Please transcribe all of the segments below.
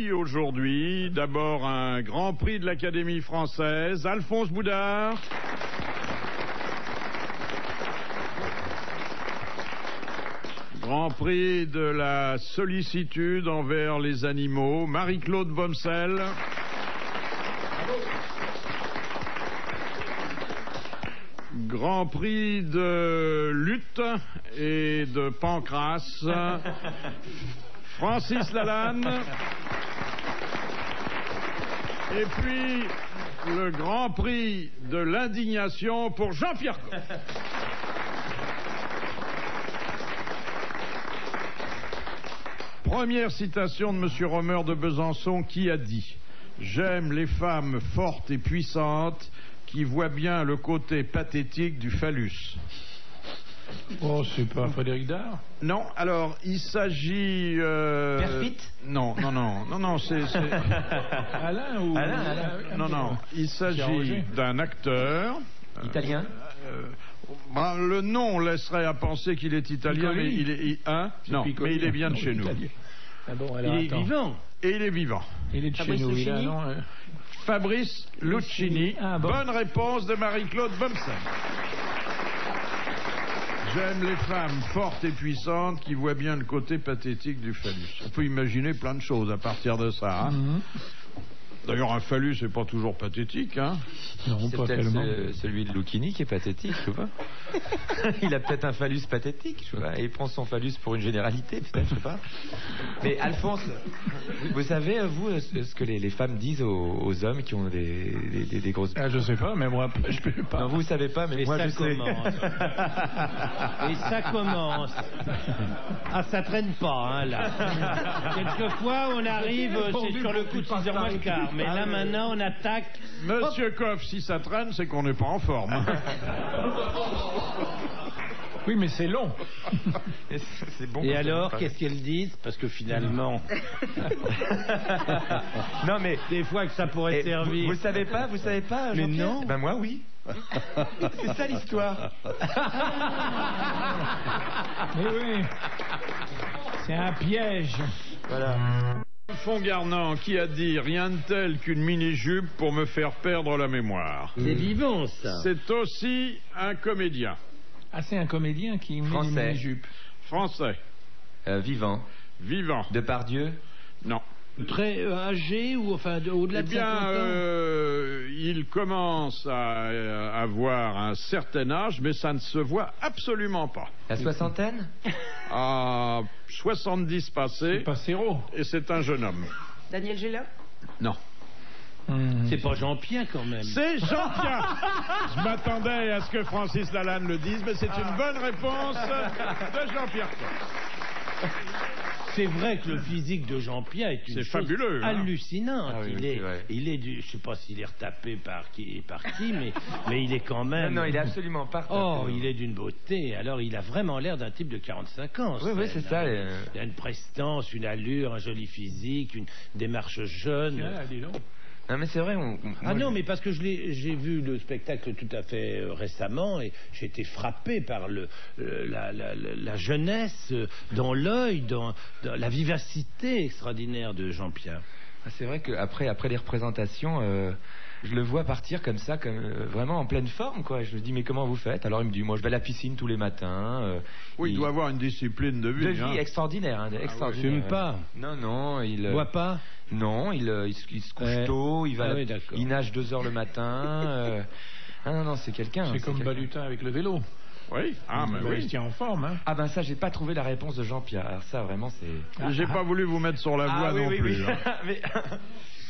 Aujourd'hui, d'abord un grand prix de l'Académie française, Alphonse Boudard. Grand prix de la sollicitude envers les animaux, Marie-Claude Bomsel. Grand prix de lutte et de pancrace, Francis Lalanne. Et puis le grand prix de l'indignation pour Jean-Pierre Coff. Première citation de M. Romer de Besançon qui a dit « J'aime les femmes fortes et puissantes qui voient bien le côté pathétique du phallus. » Oh, c'est pas Frédéric Dard? Non, alors, il s'agit... Perfit? Non, c'est... Alain ou... Alain. Non, il s'agit d'un acteur... Italien? Le nom laisserait à penser qu'il est italien, mais il est... Non, mais il est bien de chez nous. Ah bon, alors, il est vivant. Et il est vivant. Il est de chez nous, il a, non, Fabrice Lucchini. Ah, bon. Bonne réponse de Marie-Claude Bomsel. J'aime les femmes fortes et puissantes qui voient bien le côté pathétique du phallus. On peut imaginer plein de choses à partir de ça. Hein. D'ailleurs, un phallus, c'est pas toujours pathétique. Hein. Non, c'est pas peut-être tellement. celui de Lucchini qui est pathétique, je sais pas. Il a peut-être un phallus pathétique, je sais pas. Et il prend son phallus pour une généralité, peut-être, je sais pas. Mais Alphonse, vous savez, vous, ce que les femmes disent aux hommes qui ont des grosses... Ah, je sais pas, mais moi, je peux pas. Non, vous savez pas, mais Et moi, ça je sais. Et ça commence. Ah, ça traîne pas, hein, là. Quelquefois, on arrive, c'est sur le coup de 6h moins le quart. Mais là, maintenant, on attaque. Monsieur Coff, si ça traîne, c'est qu'on n'est pas en forme. Hein. Oui, mais c'est long. C'est bon. Et alors, qu'est-ce qu'elles disent? Parce que finalement... Non, mais... Des fois que ça pourrait servir. Vous savez pas, Mais Jean-Pierre? non. Ben moi, oui. C'est ça l'histoire. Mais oui, c'est un piège. Voilà. Fongarnant qui a dit rien de tel qu'une mini-jupe pour me faire perdre la mémoire. C'est vivant, ça. C'est aussi un comédien. Ah, c'est un comédien qui met Français. des mini-jupes. Français. Vivant. Vivant. Depardieu? Non. Très âgé ou enfin au-delà Eh de 50 bien, ans il commence à avoir un certain âge, mais ça ne se voit absolument pas. La soixantaine? À 70 passés, C'est pas Serrault. et c'est un jeune homme. Daniel Géla? Non. C'est pas Jean-Pierre quand même. C'est Jean-Pierre. Je m'attendais à ce que Francis Lalanne le dise, mais c'est une bonne réponse de Jean-Pierre Coff. C'est vrai que le physique de Jean-Pierre est une C'est chose fabuleux, hein. hallucinante. Ah oui, c'est vrai. Il est je sais pas s'il est retapé par qui, mais il est quand même. Non, il est absolument pas. Oh, il est d'une beauté. Alors, il a vraiment l'air d'un type de 45 ans. Oui, c'est ça. Il a une prestance, une allure, un joli physique, une démarche jeune. Ah, dis donc. Non, mais c'est vrai. Non, mais parce que j'ai vu le spectacle tout à fait récemment et j'ai été frappé par la jeunesse dans l'œil, dans la vivacité extraordinaire de Jean-Pierre. C'est vrai qu'après les représentations, je le vois partir comme ça, vraiment en pleine forme, quoi. Je me dis, mais comment vous faites? Alors il me dit, moi je vais à la piscine tous les matins. Oui, il doit avoir une discipline de vie. De vie hein. extraordinaire. Extraordinaire. Fume pas? Non, il... Boit pas? Non, il se couche tôt, il nage 2 heures le matin. Non, c'est quelqu'un. C'est comme Balutin avec le vélo. Oui, mais Il oui. se tient en forme, hein. Ah ben ça, j'ai pas trouvé la réponse de Jean-Pierre. Alors ça, vraiment, c'est... J'ai pas voulu vous mettre sur la voie non plus. Oui. Hein. Mais...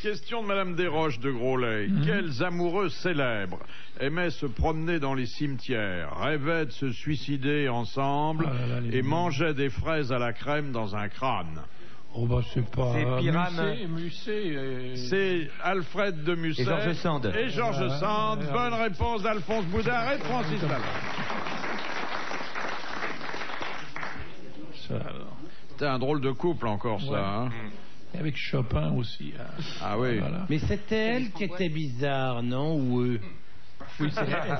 Question de Madame Desroches de Groslet. Quels amoureux célèbres aimaient se promener dans les cimetières, rêvaient de se suicider ensemble et mangeaient des fraises à la crème dans un crâne? Oh bah c'est pas... C'est Pyrame. Musset. C'est Alfred de Musset. Et Georges Sand. Et Georges Sand. Bonne réponse d'Alphonse Boudard et de Francis Lalanne. Ça, alors. C'était un drôle de couple encore, ça. Ouais. Hein. Et avec Chopin aussi. Hein. Ah oui. Voilà. Mais c'était elle qui était bizarre, non? Ou eux? Oui,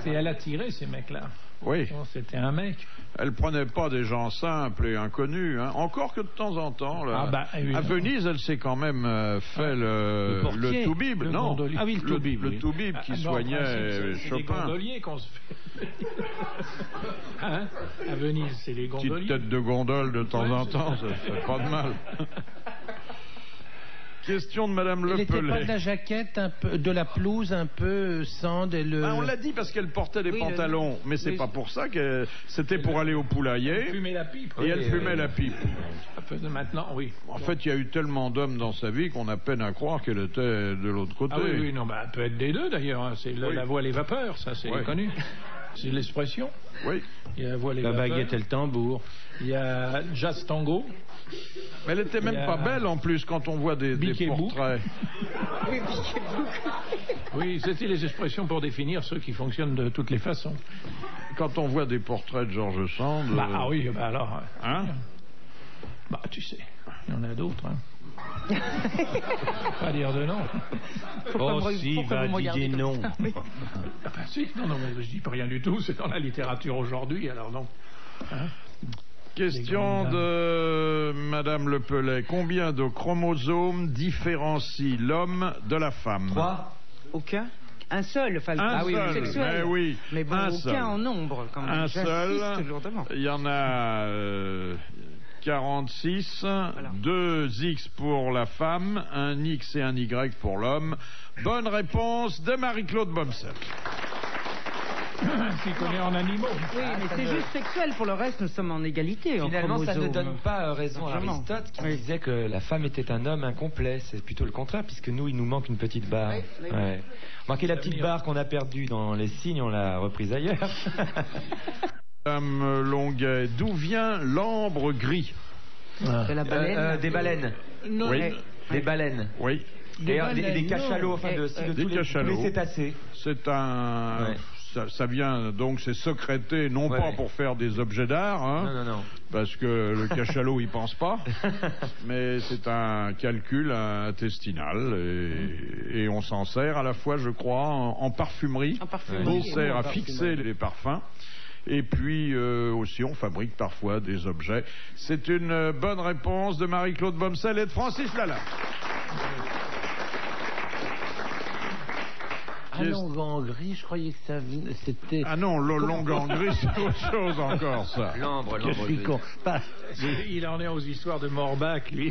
c'est elle a tiré ces mecs-là. Oui. Bon, c'était un mec. Elle prenait pas des gens simples et inconnus. Hein. Encore que de temps en temps, là, à Venise, elle s'est quand même fait le toubib, non? Ah oui, le toubib. Le toubib qui soignait c'est les Chopin. gondoliers qu'on se fait. Hein? À Venise, c'est les gondoliers. Petite tête de gondole de temps en temps, ça fait pas de mal. Question de Madame Le Elle n'était Pellet. pas de la jaquette, un peu, de la pelouse un peu sand et le... On l'a dit parce qu'elle portait des pantalons, mais c'est pas pour ça que c'était pour aller au poulailler. Elle fumait la pipe. Et elle fumait la pipe. Maintenant, oui. En fait, il y a eu tellement d'hommes dans sa vie qu'on a peine à croire qu'elle était de l'autre côté. Ah oui, non, elle peut être des deux d'ailleurs. Hein. C'est la voile et vapeur, ça c'est connu. C'est l'expression. Oui. Il y a la voile et la vapeur. baguette et le tambour. Il y a jazz tango. Mais elle était même pas belle en plus quand on voit des portraits. Oui, c'était les expressions pour définir ceux qui fonctionnent de toutes les façons. Quand on voit des portraits de George Sand... Ah oui, alors... Hein? Bah tu sais, il y en a d'autres. Hein. Pas dire de non. Si, dis non. Ah ben si, non, mais je dis pas rien du tout, c'est dans la littérature aujourd'hui, alors non. Hein? Question de Madame Le Pellet. Combien de chromosomes différencient l'homme de la femme? 3. Aucun. Un seul, enfin un seul, sexuel. Mais bon, aucun seul. En nombre, quand même. Un seul. Il y en a 46. Voilà. 2 X pour la femme, un X et un Y pour l'homme. Bonne réponse de Marie-Claude Bomsel. Qui connaît en animaux. Oui, mais c'est juste sexuel. Pour le reste, nous sommes en égalité. Finalement, ça ne donne pas raison à Aristote qui disait que la femme était un homme incomplet. C'est plutôt le contraire, puisque nous, il nous manque une petite barre. Oui. Ouais. Remarquez la petite barre qu'on a perdue dans les signes, on l'a reprise ailleurs. Madame Longuet, d'où vient l'ambre gris? De la baleine. Des baleines. Oui. Des baleines. Oui. Des cachalots, enfin de tous les cétacés. C'est un... Ouais. Ça vient donc, c'est sécrété, non pas pour faire des objets d'art, hein, non. Parce que le cachalot il pense pas, mais c'est un calcul intestinal et on s'en sert à la fois, je crois, en parfumerie. On sert à fixer les parfums. Et puis aussi on fabrique parfois des objets. C'est une bonne réponse de Marie-Claude Bomsel et de Francis Lala. Longue en gris, je croyais que c'était... Ah non, longue en gris, c'est autre chose encore, ça. L'ambre Il en est aux histoires de Morbac, lui.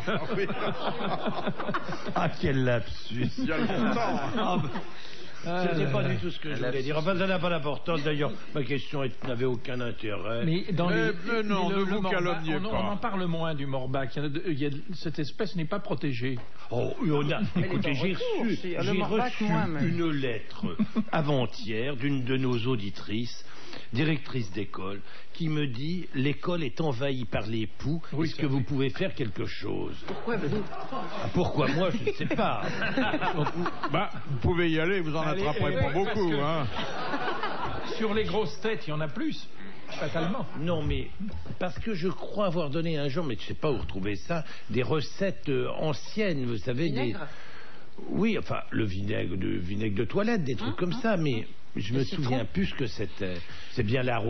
Ah, quel lapsus. Il y a longtemps. C'était pas du tout ce que je voulais dire. Enfin, ça n'a pas d'importance. D'ailleurs, ma question n'avait aucun intérêt. Mais dans non, ne vous calomniez pas. On en parle moins du Morbac. Cette espèce n'est pas protégée. Oh, écoutez, j'ai reçu une lettre avant-hier d'une de nos auditrices, directrice d'école, qui me dit: l'école est envahie par les poux. Est-ce que vous pouvez faire quelque chose? Pourquoi moi, je ne sais pas. Vous pouvez y aller, vous en attraperez pas beaucoup. Hein. Sur les grosses têtes, il y en a plus. Fatalement. Non, mais parce que je crois avoir donné un jour, mais je ne sais pas où retrouver ça, des recettes anciennes, vous savez, oui, enfin, le vinaigre de toilette, des trucs comme ça, mais je me souviens plus ce que c'était. C'est bien la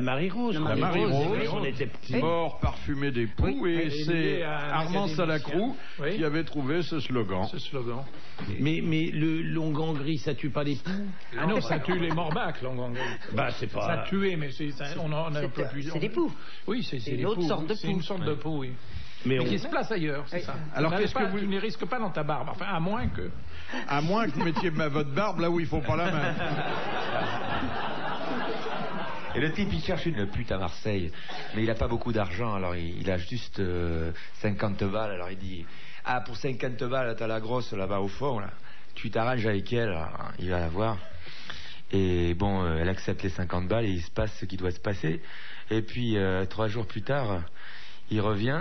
Marie-Rose. La Marie-Rose, on était petits. Mort parfumé des poux, et c'est Armand Salacrou qui avait trouvé ce slogan. Mais le long en gris, ça tue pas les poux? Ah non, ça tue les Morbacs, long en gris. C'est pas... Ça tuait, mais on en a un peu plus... C'est des poux. Oui, c'est une autre sorte de poux. C'est une sorte de poux, oui. Mais qui se place ailleurs, c'est ça. Alors qu'est-ce que vous ne les risquez pas dans ta barbe, enfin à moins que vous mettiez votre barbe là où il faut pas la mettre. Et le type il cherche une pute à Marseille, mais il a pas beaucoup d'argent, alors il a juste 50 balles, alors il dit: ah, pour 50 balles t'as la grosse là-bas au fond là, tu t'arranges avec elle, alors, il va la voir. Et bon, elle accepte les 50 balles et il se passe ce qui doit se passer. Et puis 3 jours plus tard, il revient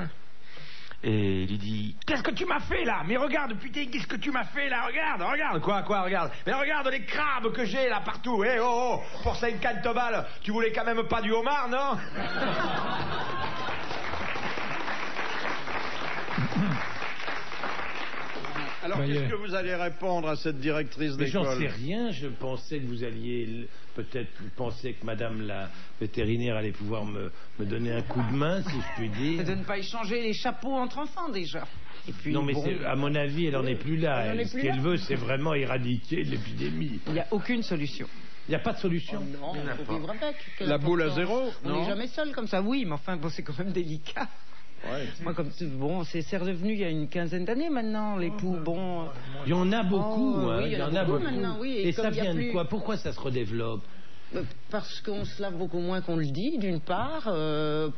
et il lui dit: qu'est-ce que tu m'as fait là? Mais regarde, putain, qu'est-ce que tu m'as fait là? Regarde. Quoi, regarde? Mais regarde les crabes que j'ai là partout. Pour 50 balles, tu voulais quand même pas du homard, non? Alors, qu'est-ce que vous allez répondre à cette directrice Mais j'en d'école? sais rien, je pensais que vous alliez peut-être penser que madame la vétérinaire allait pouvoir me donner un coup de main, si je puis dire. De ne pas échanger les chapeaux entre enfants, déjà. Et puis, Non, mais bon, à mon avis, elle n'en est plus là. Elle en est Ce plus qu'elle là. veut, c'est vraiment éradiquer l'épidémie. il n'y a aucune solution. Il n'y a pas de solution. Non, il faut vivre avec. La boule à zéro, On non? n'est jamais seul comme ça. Oui, mais enfin, bon, c'est quand même délicat. Ouais. Moi, comme bon, c'est redevenu il y a une quinzaine d'années maintenant, les poux. Bon, Il y en a beaucoup. Oh, hein, oui, il y en a beaucoup. maintenant, oui, et Et ça comme il y a vient de plus- quoi? Pourquoi ça se redéveloppe? parce qu'on se lave beaucoup moins qu'on le dit, d'une part,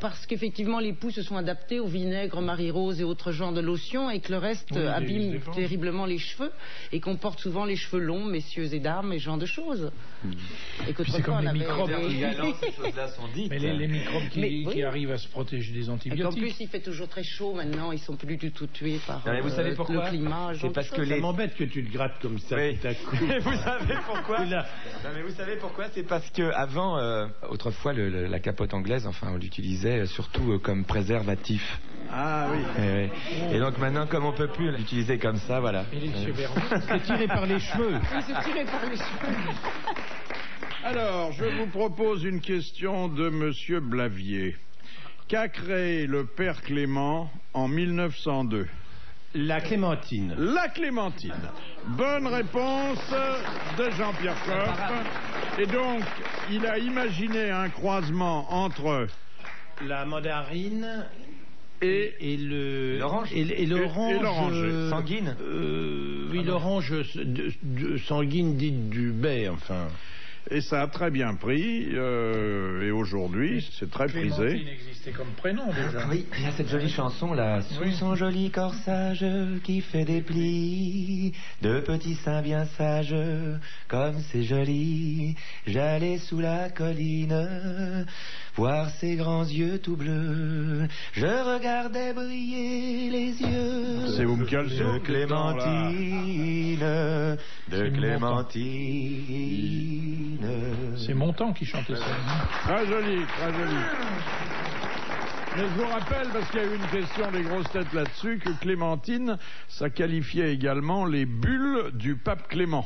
parce qu'effectivement les poux se sont adaptés au vinaigre, Marie-Rose et autres genres de lotions, et que le reste Oui, abîme des formes. terriblement les cheveux, et qu'on porte souvent les cheveux longs, messieurs et dames, et ce genre de choses. Et Puis c'est comme qu'autrefois, les on avait microbes. Ces choses-là sont dites. Mais les microbes Mais qui oui. arrivent à se protéger des Et qu'en antibiotiques. plus, il fait toujours très chaud maintenant, ils sont plus du tout tués par Non, mais vous savez pourquoi le climat. ce C'est genre de parce que choses. Ça m'embête que tu te grattes comme ça Oui. tout à coup. Vous savez pourquoi Et là- Non, mais vous savez pourquoi? C'est parce que avant, autrefois, la capote anglaise, enfin, on l'utilisait surtout comme préservatif. Ah oui. Et donc maintenant, comme on peut plus l'utiliser comme ça, voilà. Et les cheveux vernis. C'est tiré par les cheveux. Oui, c'est tiré par les cheveux. Alors, je vous propose une question de Monsieur Blavier. Qu'a créé le père Clément en 1902? La clémentine. La clémentine. Bonne réponse de Jean-Pierre Coff. Et donc, il a imaginé un croisement entre La mandarine et L'orange. et l'orange Et l'orange. Sanguine. Oui, l'orange sanguine dite du baie, enfin. et ça a très bien pris. Et aujourd'hui, c'est très Clémentine prisé. existait comme prénom déjà. Oui, il y a cette jolie chanson là. Sous son joli corsage qui fait des plis, de petits seins bien sages, comme c'est joli. J'allais sous la colline, voir ses grands yeux tout bleus. Je regardais briller les yeux. C'est Oum Kalsoum, de Clémentine, de C'est Clémentine. C'est Montand qui chantait ça. Très joli, très joli. Mais je vous rappelle, parce qu'il y a eu une question des grosses têtes là-dessus, que Clémentine, ça qualifiait également les bulles du pape Clément.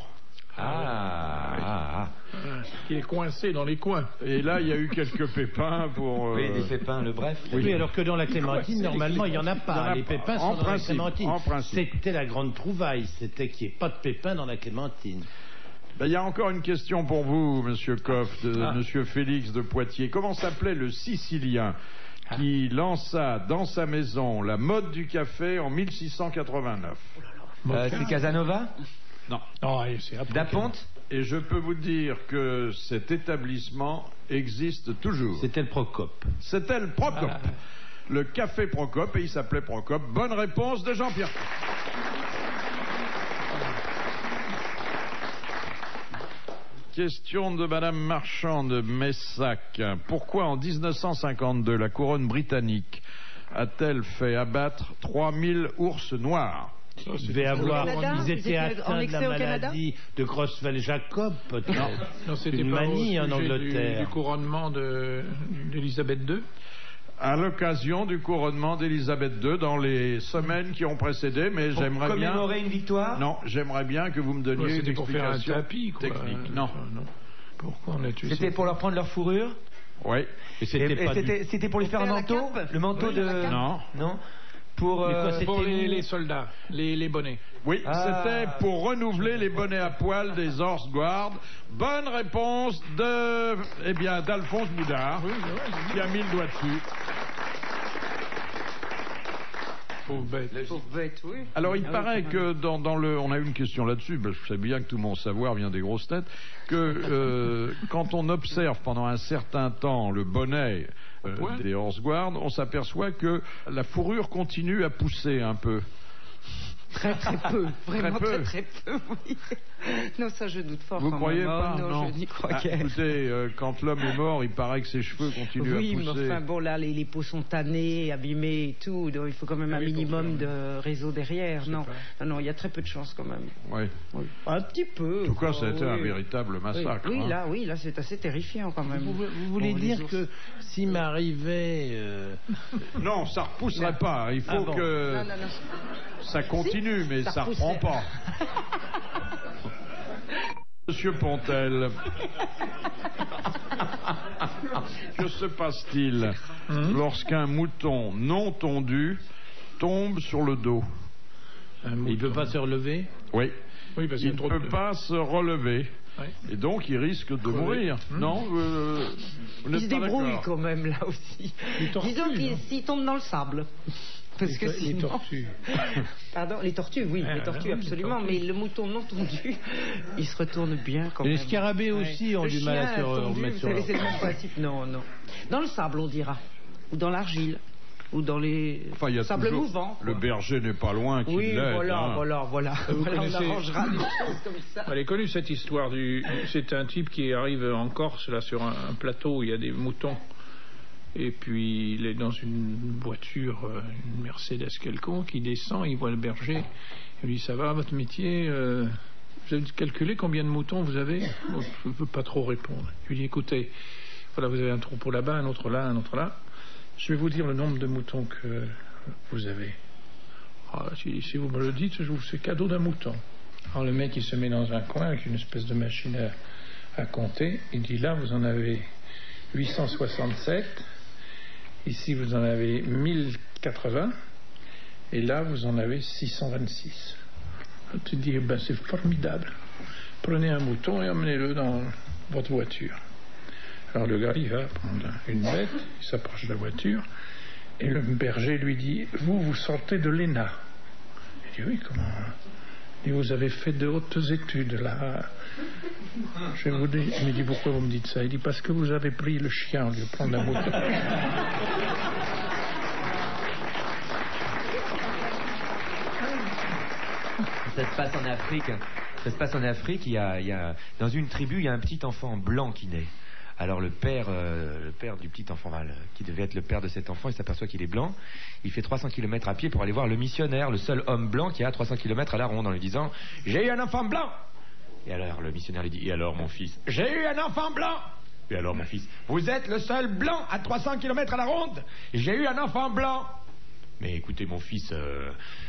Qui est coincé dans les coins. Et là, il y a eu quelques pépins pour... Oui, des pépins, le bref. Oui, alors que dans la clémentine, normalement, il n'y en a Il y en pas. a Les pas. pépins En sont dans la principe, clémentine. en principe. C'était la grande trouvaille, c'était qu'il n'y ait pas de pépins dans la clémentine. Ben, il y a encore une question pour vous, Monsieur Coff, de Monsieur Félix de Poitiers. Comment s'appelait le Sicilien qui lança dans sa maison la mode du café en 1689? C'est Casanova? Non. Non, allez, c'est après. Daponte? Et je peux vous dire que cet établissement existe toujours. C'était le Procope. C'était le Procope. Le café Procope, et il s'appelait Procope. Bonne réponse de Jean-Pierre. Question de Madame Marchand de Messac. Pourquoi en 1952 la couronne britannique a-t-elle fait abattre 3000 ours noirs? Ils devaient avoir, Canada, ils étaient en atteints de excès la au Canada maladie de Creutzfeldt-Jacob, peut-être. Non, c'était Une pas manie au en sujet Angleterre. du couronnement d'Élisabeth II. À l'occasion du couronnement d'Élisabeth II dans les semaines qui ont précédé, mais Pour j'aimerais bien... commémorer une victoire? Non, j'aimerais bien que vous me donniez Ouais, une c'était pour faire un explication tapis, quoi. technique. Non. Pourquoi on a tué C'était ça pour leur prendre leur fourrure? Oui. Et c'était pas du- C'était pour lui faire un faire la manteau? cape? Le manteau Oui, de... la cape. Non. Non. Pour... Mais quoi, Pour C'était les où soldats, les bonnets. Oui, Ah. c'était pour renouveler les bonnets à poil des Horse Guards. Bonne réponse de, eh bien, d'Alphonse Boudard, qui a mis le doigt dessus. Pauvre bête. Pauvre bête, oui. Alors, il Ah oui, paraît quand que même. dans le... On a eu une question là-dessus, parce que je sais bien que tout mon savoir vient des grosses têtes, que quand on observe pendant un certain temps le bonnet des Horse Guards, on s'aperçoit que la fourrure continue à pousser un peu. Très peu, vraiment peu. très peu, oui. Non, ça je doute fort. Vous quand croyez même. pas? Oh, non, je n'y crois Ah, guère. écoutez, quand l'homme est mort, il paraît que ses cheveux continuent Oui, à mais pousser. enfin bon, là, les peaux sont tannées, abîmées et tout, donc il faut quand même un oui, minimum pour de réseau derrière. Non, non, il y a très peu de chance quand même. Oui. Oui. Un petit peu. En tout cas, ça a été un oui. véritable massacre. Oui, hein. oui, là, c'est assez terrifiant quand même. Vous voulez Bon, les dire ours. que s'il m'arrivait... Non, ça repousserait pas. Il faut Ah bon. que Non, non, non. ça continue. continue, mais ça repoussait. reprend pas. Monsieur Pontel, que se passe-t-il lorsqu'un mouton non tondu tombe sur le dos? Il ne peut pas se relever? Oui. Oui, parce Il ne peut pas se relever. Oui. Et donc, il risque de mourir. Non, vous Il n'êtes se pas débrouille d'accord? quand même là aussi. Disons qu'il s'il tombe dans le sable. Parce que Les sinon... tortues. Pardon, les tortues, oui, les tortues, oui, absolument. les tortues. Mais le mouton non tondu, il se retourne bien quand même. Les scarabées aussi ont Le du mal à chien se tondu, remettre vous sur savez, leur... c'est le même principe. Non, non. Dans le sable, on dira. Ou dans l'argile. Ou dans les Enfin, il y a sables toujours... mouvants. Le berger n'est pas loin qu'il Oui, l'aide. voilà. hein. Voilà, Vous on connaissez- arrangera les choses comme ça. Elle est connue cette histoire c'est un type qui arrive en Corse là sur un plateau où il y a des moutons et puis il est dans une voiture, une Mercedes quelconque, il descend, il voit le berger, il lui dit ça va votre métier, vous avez calculé combien de moutons vous avez? Bon, je ne peux pas trop répondre. Je lui dis écoutez, voilà vous avez un troupeau là-bas, un autre là, je vais vous dire le nombre de moutons que vous avez. Ah, si vous me le dites, je vous fais cadeau d'un mouton. Alors le mec il se met dans un coin avec une espèce de machine à compter. Il dit là vous en avez 867, ici vous en avez 1080 et là vous en avez 626. Alors, tu te dis ben, c'est formidable. Prenez un mouton et emmenez-le dans votre voiture. Alors le gars il va prendre une bête, il s'approche de la voiture et le berger lui dit vous sortez de l'ENA. Il dit oui comment? Et vous avez fait de hautes études là. Je vous dis, il me dit pourquoi vous me dites ça? Il dit parce que vous avez pris le chien au lieu de prendre un mouton. Ça se passe en Afrique. Ça se passe en Afrique. Il y a dans une tribu, il y a un petit enfant blanc qui naît. Alors le père du petit enfant, qui devait être le père de cet enfant, il s'aperçoit qu'il est blanc. Il fait 300 km à pied pour aller voir le missionnaire, le seul homme blanc qui a 300 km à la ronde, en lui disant « J'ai eu un enfant blanc !» Et alors le missionnaire lui dit « Et alors mon fils ?»« J'ai eu un enfant blanc !» « Et alors mon fils ?»« Vous êtes le seul blanc à 300 km à la ronde !»« J'ai eu un enfant blanc !» Mais écoutez mon fils,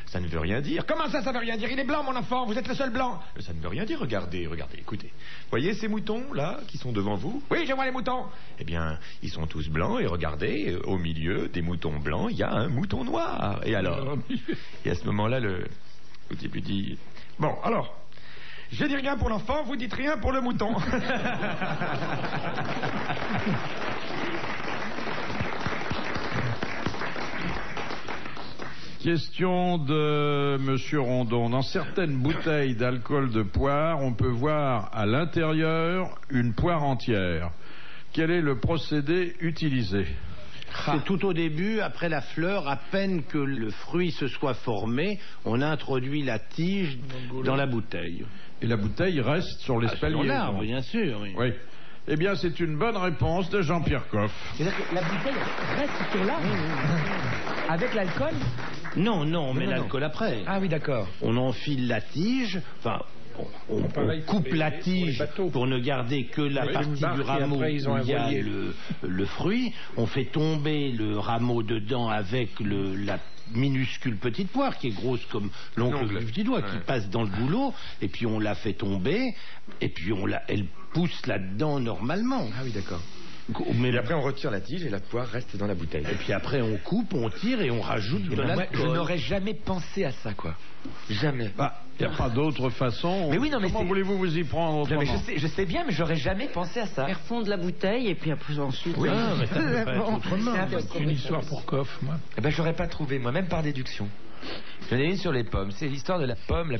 ça ne veut rien dire. Comment ça veut rien dire? Il est blanc mon enfant, vous êtes le seul blanc. Ça ne veut rien dire, regardez, écoutez. Voyez ces moutons là qui sont devant vous? Oui, je vois les moutons. Eh bien, ils sont tous blancs et regardez, au milieu des moutons blancs, il y a un mouton noir. Et alors? Et à ce moment-là, le type lui dit, bon alors, je dis rien pour l'enfant, vous dites rien pour le mouton. Question de Monsieur Rondon. Dans certaines bouteilles d'alcool de poire, on peut voir à l'intérieur une poire entière. Quel est le procédé utilisé? C'est tout au début, après la fleur, à peine que le fruit se soit formé, on introduit la tige dans la bouteille. Et la bouteille reste sur l'espalier. Sur l'arbre, donc. bien sûr. Oui. Oui. Eh bien, c'est une bonne réponse de Jean-Pierre Coff. C'est-à-dire que la bouteille reste sur l'arbre avec l'alcool? Non, on met non. l'alcool après. Ah oui, d'accord. On enfile la tige, enfin, on Pareil pour coupe la les tige bateaux. pour ne garder que la Oui, partie une barque du et rameau après, ils ont où il y a envoyé. le fruit. On fait tomber le rameau dedans avec la minuscule petite poire qui est grosse comme l'ongle du petit doigt, qui passe dans le goulot, et puis on la fait tomber, et puis elle pousse là-dedans normalement. Ah oui, d'accord. Mais Et après, on retire la tige et la poire reste dans la bouteille. Et puis après, on coupe, on tire et on rajoute de Moi, l'alcool. je n'aurais jamais pensé à ça, quoi. Jamais. Il n'y a pas d'autre façon. Mais oui, non, mais Comment c'est- voulez-vous vous y prendre Non, autrement? mais je sais bien, mais j'aurais jamais pensé à ça. Faire fondre la bouteille et puis après ensuite... Oui. Ah, mais ça peut pas être Bon, autrement. c'est un peu C'est une histoire pour Coff, moi. Eh ben, j'aurais pas trouvé, moi, même par déduction. J'en ai une sur les pommes. C'est l'histoire de la pomme,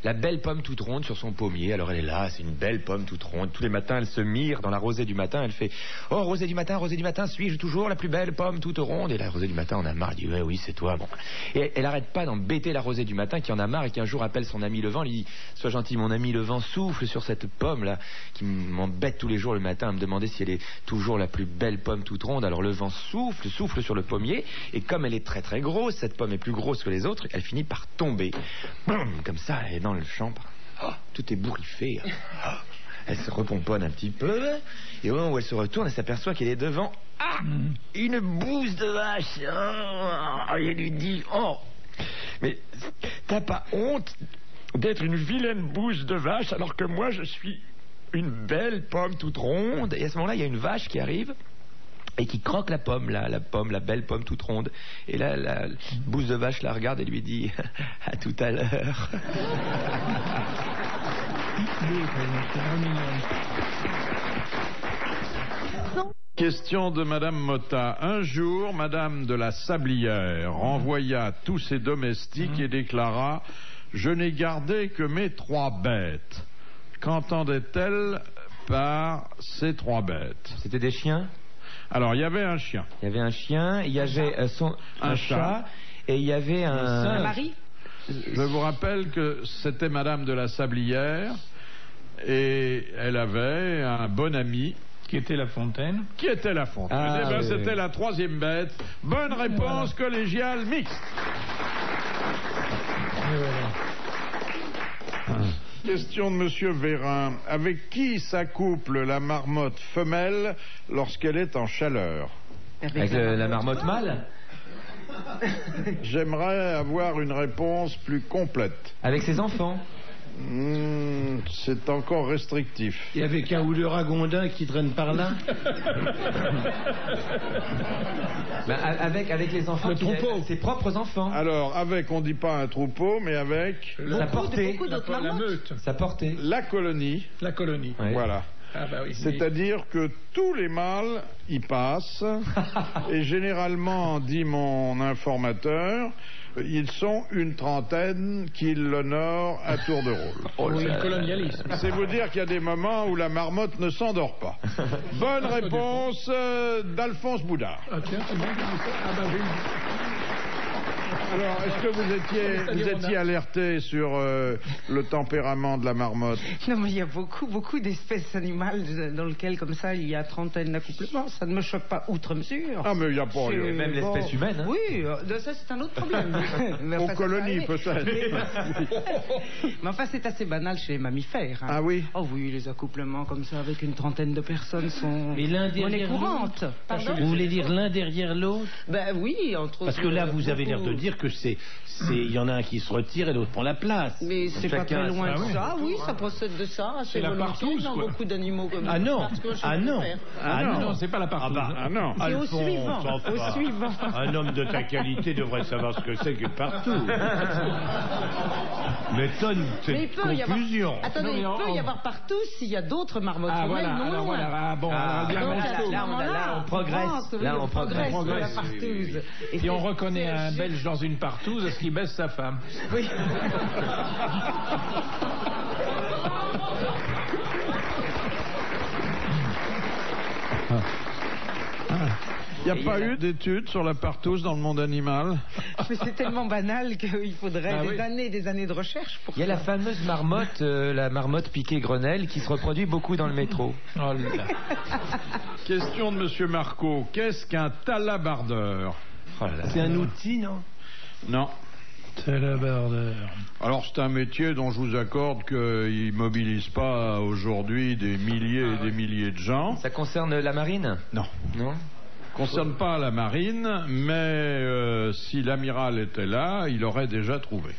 la belle pomme toute ronde sur son pommier. Alors elle est là, c'est une belle pomme toute ronde. Tous les matins, elle se mire dans la rosée du matin. Elle fait « Oh, rosée du matin, suis-je toujours la plus belle pomme toute ronde ?» Et la rosée du matin, on a marre. Elle dit « Ouais, oui, c'est toi. » Bon. Et elle arrête pas d'embêter la rosée du matin qui en a marre et qui un jour appelle son ami le vent. Elle lui dit « Sois gentil, mon ami le vent, souffle sur cette pomme-là qui m'embête tous les jours le matin à me demander si elle est toujours la plus belle pomme toute ronde. » Alors le vent souffle sur le pommier. Et comme elle est très très grosse, cette pomme est plus grosse que les autres, elle finit par tomber. Boum, comme ça, elle est dans le champ. Oh, tout est bourriffé. Oh, elle se repomponne un petit peu. Et au moment où elle se retourne, elle s'aperçoit qu'elle est devant une bouse de vache. Oh, et elle lui dit « Oh, Mais t'as pas honte d'être une vilaine bouse de vache alors que moi je suis une belle pomme toute ronde? Et à ce moment-là, il y a une vache qui arrive et qui croque la pomme, la belle pomme toute ronde. Et là, la bouse de vache la regarde et lui dit « À tout à l'heure ». Question de Madame Motta. Un jour, Madame de la Sablière renvoya tous ses domestiques et déclara « Je n'ai gardé que mes 3 bêtes ». Qu'entendait-elle par ces 3 bêtes? C'était des chiens? Alors, il y avait un chien. Il y avait un chien, il y avait un chat, et il y avait un mari. Je vous rappelle que c'était Madame de la Sablière, et elle avait un bon ami. Qui était La Fontaine. Qui était La Fontaine. Ah, eh bien, oui, c'était oui. la 3e bête. Bonne réponse collégiale mixte. Question de Monsieur Vérin. Avec qui s'accouple la marmotte femelle lorsqu'elle est en chaleur? Avec la marmotte mâle? J'aimerais avoir une réponse plus complète. Avec ses enfants? C'est encore restrictif. Et avec un ou deux ragondins qui traînent par là. Avec les enfants, ses propres enfants. Alors, avec, on dit pas un troupeau, mais avec Sa portée. Beaucoup d'autres La marmottes. meute. Sa portée. la colonie. La colonie. Ouais. Voilà. Ah bah oui. C'est-à-dire que tous les mâles y passent, et généralement, dit mon informateur, ils sont une trentaine qui l'honorent à tour de rôle. C'est le colonialisme. C'est vous dire qu'il y a des moments où la marmotte ne s'endort pas. Bonne réponse d'Alphonse Boudard. Ah tiens, c'est bon. Ah bah oui. Alors, est-ce que vous étiez alerté sur le tempérament de la marmotte? Non, mais il y a beaucoup d'espèces animales dans lesquelles, comme ça, il y a trentaine d'accouplements. Ça ne me choque pas outre mesure. Ah, mais il n'y a pas... C'est- Même l'espèce humaine. Hein. Oui, ça c'est un autre problème. Mais Aux enfin, colonies, ça va aller. peut-être. Mais enfin, c'est assez banal chez les mammifères. Hein. Ah oui? Oh oui, les accouplements comme ça avec une trentaine de personnes sont Mais l'un derrière monnaie courante. l'autre. Pardon? Vous voulez dire l'un derrière l'autre? Ben oui, entre Parce que là, vous avez l'air de dire que il y en a un qui se retire et l'autre prend la place. Mais c'est pas Chacun très loin a de sa- ça. Oui, ça procède de ça. C'est la volontiers partouze, dans quoi. beaucoup d'animaux comme Ah ça. non, Parce que je ah non, préfère. ah Non, non. c'est pas la partout. Ah non. C'est au Alphonse, suivant. enfin, Au suivant. un homme de ta qualité devrait savoir ce que c'est que partout. M'étonne Mais il cette peut y avoir. confusion. Attendez, Non, mais il peut y avoir partout s'il y a d'autres marmottes Ah femelles voilà, non alors loin. voilà. Ah bon, alors bien Donc, monceau. là, on progresse. avance, oui, Là, on on progresse progresse. sur la partouze. Et Si on c'est- reconnaît c'est un juste- Belge dans une partouze, est-ce qu'il baisse sa femme? Oui. Il n'y a pas eu d'études sur la partouze dans le monde animal? Mais c'est tellement banal qu'il faudrait Ah oui. des années de recherche pour Il y a ça. la fameuse marmotte, la marmotte piquée-grenelle, qui se reproduit beaucoup dans le métro. Oh là là. Question de Monsieur Marco. Qu'est-ce qu'un talabardeur? Oh là là. C'est un outil, non? Non. Talabardeur. Alors c'est un métier dont je vous accorde qu'il mobilise pas aujourd'hui des milliers et des milliers de gens. Ça concerne la marine? Non. Non? Concerne pas la marine, mais si l'amiral était là, il aurait déjà trouvé.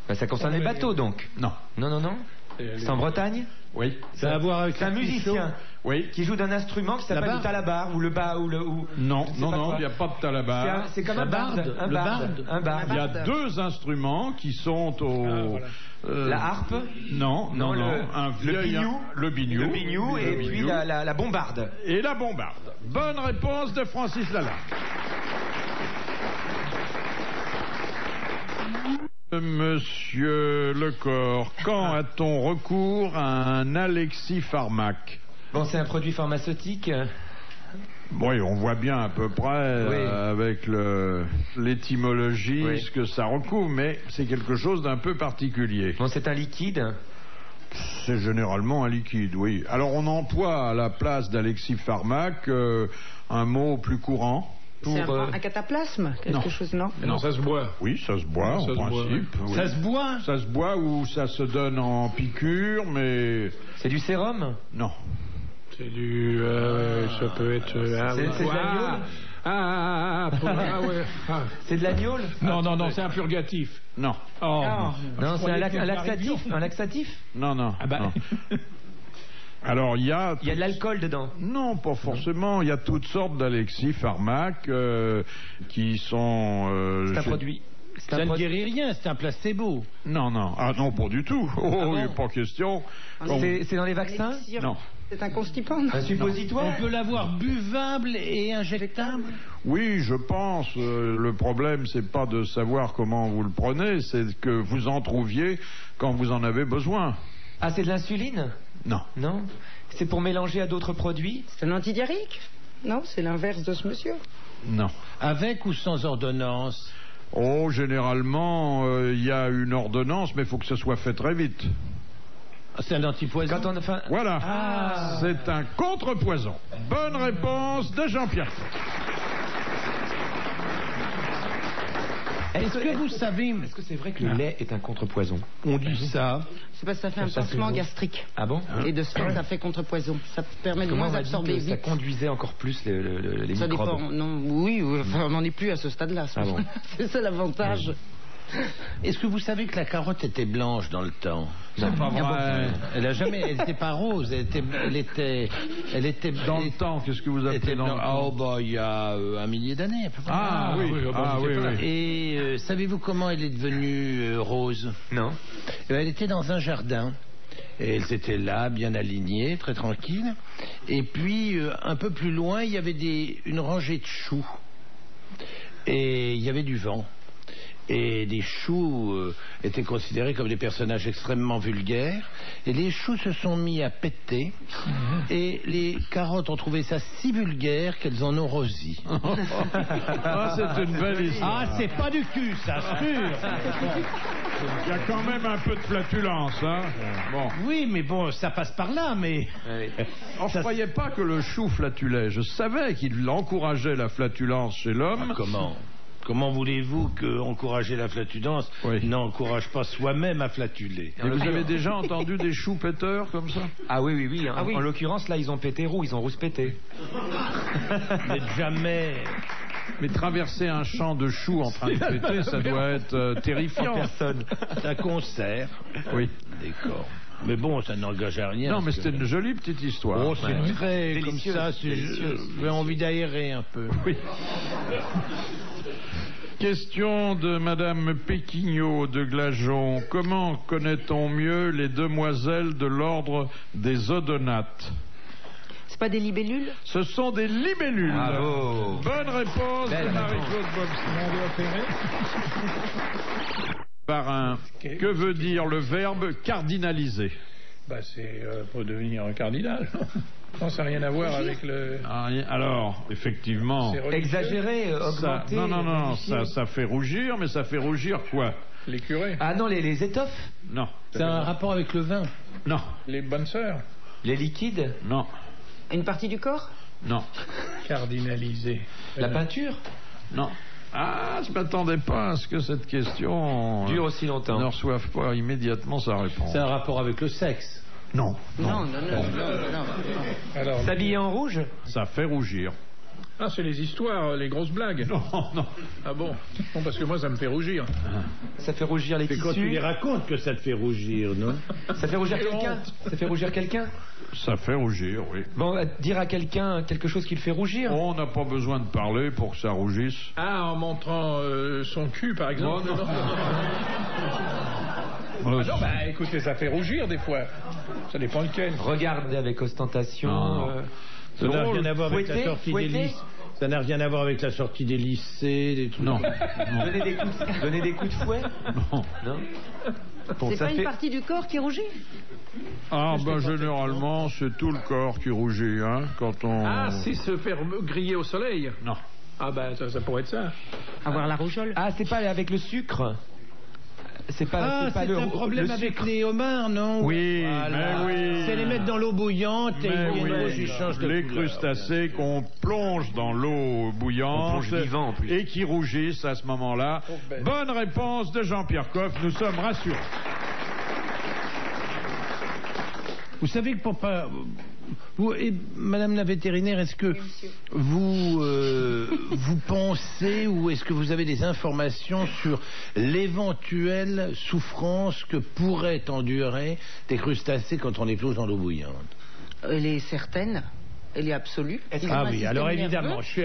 Ben, ça concerne les bateaux, donc? Non. Non, non, non. C'est en Bretagne? Oui. Ça a à voir avec C'est un musicien Oui. qui joue d'un instrument qui s'appelle La le talabar ou le bas ou le ou. Non, je sais non, pas non, quoi. il n'y a pas de talabar. C'est comme un barde, un le barde, barde. un barde. Il y a deux instruments qui sont au... La harpe, Non, non, non. Un le vieil- biniou, Le biniou. le biniou et puis biniou. la bombarde. Et la bombarde. Bonne réponse de Francis Lalanne. Monsieur Lecor, quand a-t-on recours à un alexipharmaque? Bon, c'est un produit pharmaceutique. Oui, on voit bien à peu près Oui. avec l'étymologie Oui. ce que ça recouvre, mais c'est quelque chose d'un peu particulier. Bon, c'est un liquide. C'est généralement un liquide, oui. Alors on emploie à la place d'alexipharmaque un mot plus courant. C'est Pour, un cataplasme, quelque non. chose, non? Non, ça se boit. Oui, ça se boit Ça en se boit, principe. oui. Ça se boit? Ça se boit ou ça se donne en piqûre, mais C'est du sérum. non. C'est du. Ça peut être. C'est de l'agneau. Ah ouais. Ah. C'est de l'agnole? Non, c'est un purgatif. Non. Oh. Non, c'est un laxatif. Un laxatif? Non. Ah bah. Non. Alors, il y a de l'alcool dedans? Non, pas forcément. Il y a toutes sortes d'alexipharmaques qui sont... c'est un produit. Ça ne guérit rien, c'est un placebo. Non. Ah non, pas du tout. Oh, il n'est pas question. C'est dans les vaccins? Non. C'est un constipant. Un suppositoire? On peut l'avoir buvable et injectable? Oui, je pense. Le problème, c'est pas de savoir comment vous le prenez, c'est que vous en trouviez quand vous en avez besoin. Ah, c'est de l'insuline? Non. Non? C'est pour mélanger à d'autres produits? C'est un antidiarrhéique? Non, c'est l'inverse de ce monsieur. Non. Avec ou sans ordonnance? Oh, généralement, il y a une ordonnance, mais il faut que ce soit fait très vite. C'est un antipoison? Voilà. C'est un contrepoison. Bonne réponse de Jean-Pierre. Est-ce que vous savez... Est-ce que c'est vrai que le lait est un contrepoison? On dit ça. C'est parce que ça fait un pansement gastrique. Ah bon? Et de ce fait, ça fait contrepoison. Ça permet de moins absorber vite. Ça conduisait encore plus les ça microbes. Dépend. Non, oui, enfin, on n'en est plus à ce stade-là. Ah bon. C'est ça l'avantage. Est-ce que vous savez que la carotte était blanche dans le temps? C'est pas vrai. Elle n'était pas rose. Elle était dans le temps. Qu'est-ce que vous appelez dans le temps? Oh bah il y a 1 millier d'années à peu près. Ah oui. Et savez-vous comment elle est devenue rose? Non. Elle était dans un jardin. Et elles étaient là, bien alignées, très tranquilles. Et puis un peu plus loin, il y avait une rangée de choux. Et il y avait du vent. Et les choux étaient considérés comme des personnages extrêmement vulgaires. Et les choux se sont mis à péter. Et les carottes ont trouvé ça si vulgaire qu'elles en ont rosi. Ah, c'est une belle histoire. Ah, c'est pas du cul, ça, sûr. Il y a quand même un peu de flatulence, hein. Bon. Oui, mais bon, ça passe par là, mais... Je ne croyais pas que le chou flatulait. Je savais qu'il encourageait la flatulence chez l'homme. Comment voulez-vous qu'encourager la flatulence n'encourage pas soi-même à flatuler? Et vous avez déjà entendu des choux péteurs comme ça? Ah oui. En l'occurrence, là, ils ont pété roux, ils ont rouspété. Mais jamais... Mais traverser un champ de choux en train de péter, ça doit être terrifiant. Personne. C'est un concert. Oui. D'accord. Mais bon, ça n'engage à rien. Non, mais c'était une jolie petite histoire. Oh, c'est très délicieux, comme ça. délicieux. J'ai envie d'aérer un peu. Oui. Question de Madame Péquignot de Glageon. Comment connaît-on mieux les demoiselles de l'ordre des odonates? C'est pas des libellules? Ce sont des libellules. Bravo. Bonne réponse de Marie-Claude Bobson. Parrain, que veut dire le verbe cardinaliser? C'est pour devenir un cardinal. Non, ça n'a rien à voir avec le... Alors, effectivement... Exagéré, augmenté... Non, ça fait rougir, mais ça fait rougir quoi? Les curés. Ah non, les étoffes? Non. C'est un rapport avec le vin? Non. Les bonnes sœurs? Les liquides? Non. Une partie du corps? Non. Cardinalisé. La peinture? Non. Ah, je m'attendais pas à ce que cette question... dure aussi longtemps. Ne reçoive pas immédiatement sa réponse. C'est un rapport avec le sexe? Non. Non. Alors, s'habiller en rouge? Ça fait rougir. Ah, c'est les histoires, les grosses blagues. Non. Ah bon? Non, parce que moi, ça me fait rougir. Ça fait rougir les tissus. C'est quand tu les racontes que ça te fait rougir, non? Ça fait rougir quelqu'un? Ça fait rougir quelqu'un? Ça fait rougir, oui. Bon, dire à quelqu'un quelque chose qui le fait rougir? On n'a pas besoin de parler pour que ça rougisse. Ah, en montrant son cul, par exemple? Non, écoutez, ça fait rougir des fois. Ça dépend lequel. Regardez avec ostentation. Ça n'a rien à voir avec la sortie des lycées. Ça n'a rien à voir avec la sortie des lycées, des trucs. Non. Donner des coups de fouet? Non. Bon, c'est pas une partie du corps qui rougit? Généralement, c'est tout le corps qui rougit, hein, quand on... Ah, c'est se faire griller au soleil? Non. Ah ça pourrait être ça. Avoir la rougeole? Ah, c'est pas avec le sucre? C'est pas un problème avec les homards, non? Oui, mais oui. C'est les mettre dans l'eau bouillante et ils changent de les couleur. Crustacés qu'on plonge dans l'eau bouillante. On plonge vivant en plus. Et qui rougissent à ce moment-là. Bonne réponse de Jean-Pierre Coff, nous sommes rassurés. Vous savez que pour pas... et Madame la vétérinaire, est-ce que vous pensez ou est-ce que vous avez des informations sur l'éventuelle souffrance que pourraient endurer des crustacés quand on les plonge dans l'eau bouillante? Elle est certaine. Elle est absolue. Ah oui, alors évidemment, je suis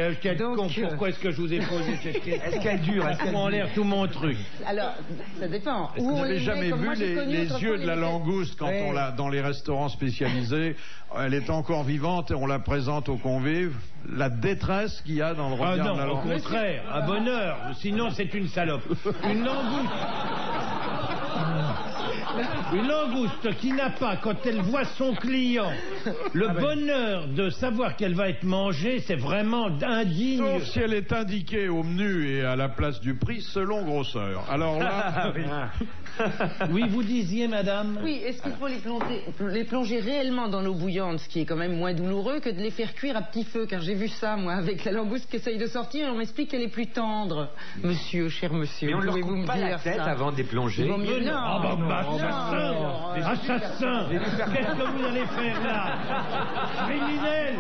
con. Pourquoi est-ce que je vous ai posé cette question? Est-ce qu'elle dure? Est-ce qu'elle en l'air tout mon truc? Alors, ça dépend. Vous n'avez jamais vu les yeux de la langouste quand on l'a dans les restaurants spécialisés? Elle est encore vivante et on la présente aux convives. La détresse qu'il y a dans le regard de la langouste. Au contraire, un bonheur. Sinon, c'est une salope. Une langouste. Une langouste qui n'a pas, quand elle voit son client, le bonheur de savoir qu'elle va être mangée, c'est vraiment indigne. Sauf si elle est indiquée au menu et à la place du prix selon grosseur. Alors là... Oui, vous disiez, madame? Oui, est-ce qu'il faut les plonger réellement dans l'eau bouillante, ce qui est quand même moins douloureux que de les faire cuire à petit feu? Car j'ai vu ça, moi, avec la langouste qui essaye de sortir, et on m'explique qu'elle est plus tendre. Monsieur, cher monsieur, mais on leur pouvez-vous coupe me pas la dire tête ça? avant de les plonger? Non. Ah bah, assassin! Qu'est-ce que vous allez faire là? Criminel!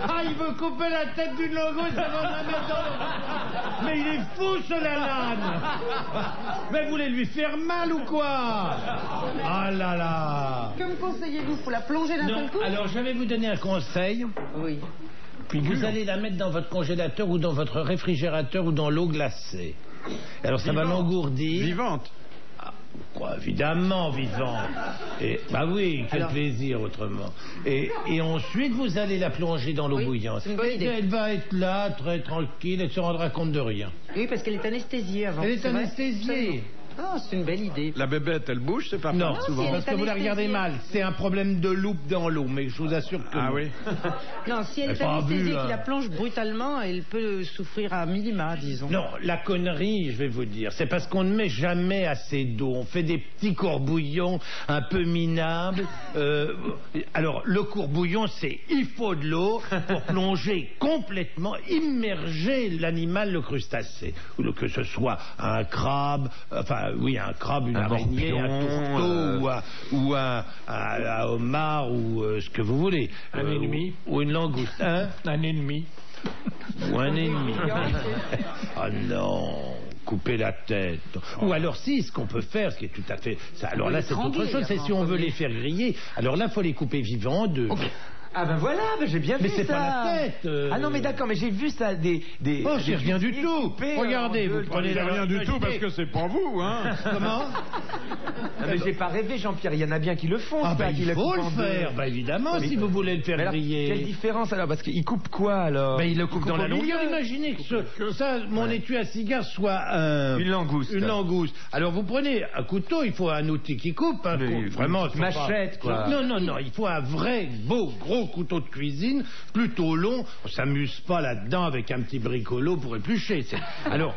Ah, il veut couper la tête d'une langouste avant de la mettre dans... Mais il est fou, ce Lalanne! Mais vous voulez lui faire mal ou quoi? Ah là là! Que me conseillez-vous? Faut la plonger d'un seul coup? Alors je vais vous donner un conseil. Oui. Vous allez la mettre dans votre congélateur ou dans votre réfrigérateur ou dans l'eau glacée. Alors ça va l'engourdir. Vivante. Quoi, évidemment, vivante. Et, bah oui, quel plaisir autrement. Et ensuite, vous allez la plonger dans l'eau bouillante. C'est une bonne idée. Elle va être là, très tranquille, elle ne se rendra compte de rien. Oui, parce qu'elle est anesthésiée avant. Elle est anesthésiée. Ah, c'est une belle idée. La bébête, elle bouge, c'est pas Non, souvent. si parce que vous la regardez mal. C'est un problème de loupe dans l'eau, mais je vous assure que... Ah non. oui. Non, si elle est pas anesthésiée vu, et hein. qu'il la plonge brutalement, elle peut souffrir à minima, disons. Non, la connerie, je vais vous dire, c'est parce qu'on ne met jamais assez d'eau. On fait des petits courbouillons un peu minables. Alors, le courbouillon, c'est il faut de l'eau pour plonger complètement, immerger l'animal, le crustacé. Ou que ce soit un crabe, enfin, oui, un crabe, une araignée, un tourteau, ou un homard, ou ce que vous voulez. Un ennemi. Ou une langouste. Hein? Un ennemi. Ou un ennemi. Ah non, couper la tête. Ou alors si, ce qu'on peut faire, ce qui est tout à fait... Ça, alors là, c'est autre chose, c'est si on veut les faire griller. Alors là, il faut les couper vivants de... Ah ben voilà, ben j'ai bien vu ça. Mais c'est pas la tête. Ah non mais d'accord, mais j'ai vu ça des Oh, c'est rien du tout. Regardez, vous prenez C'est la rien du tout parce que c'est pas vous, hein. Comment? Ah, mais j'ai pas rêvé, Jean-Pierre, il y en a bien qui le font. Ah ça, bah qui il faut coupent le en deux. faire, bah évidemment, si vous voulez le faire Mais alors, griller. quelle différence alors? Parce qu'il coupe quoi alors? Ben, il le coupe dans la au milieu. longueur. Imaginez que ça, mon étui à cigare soit Une langouste. Une langouste. Alors vous prenez un couteau, il faut un outil qui coupe. Vraiment, une machette, quoi. Non, il faut un vrai beau gros couteau de cuisine, plutôt long. On s'amuse pas là-dedans avec un petit bricolo pour éplucher. Alors,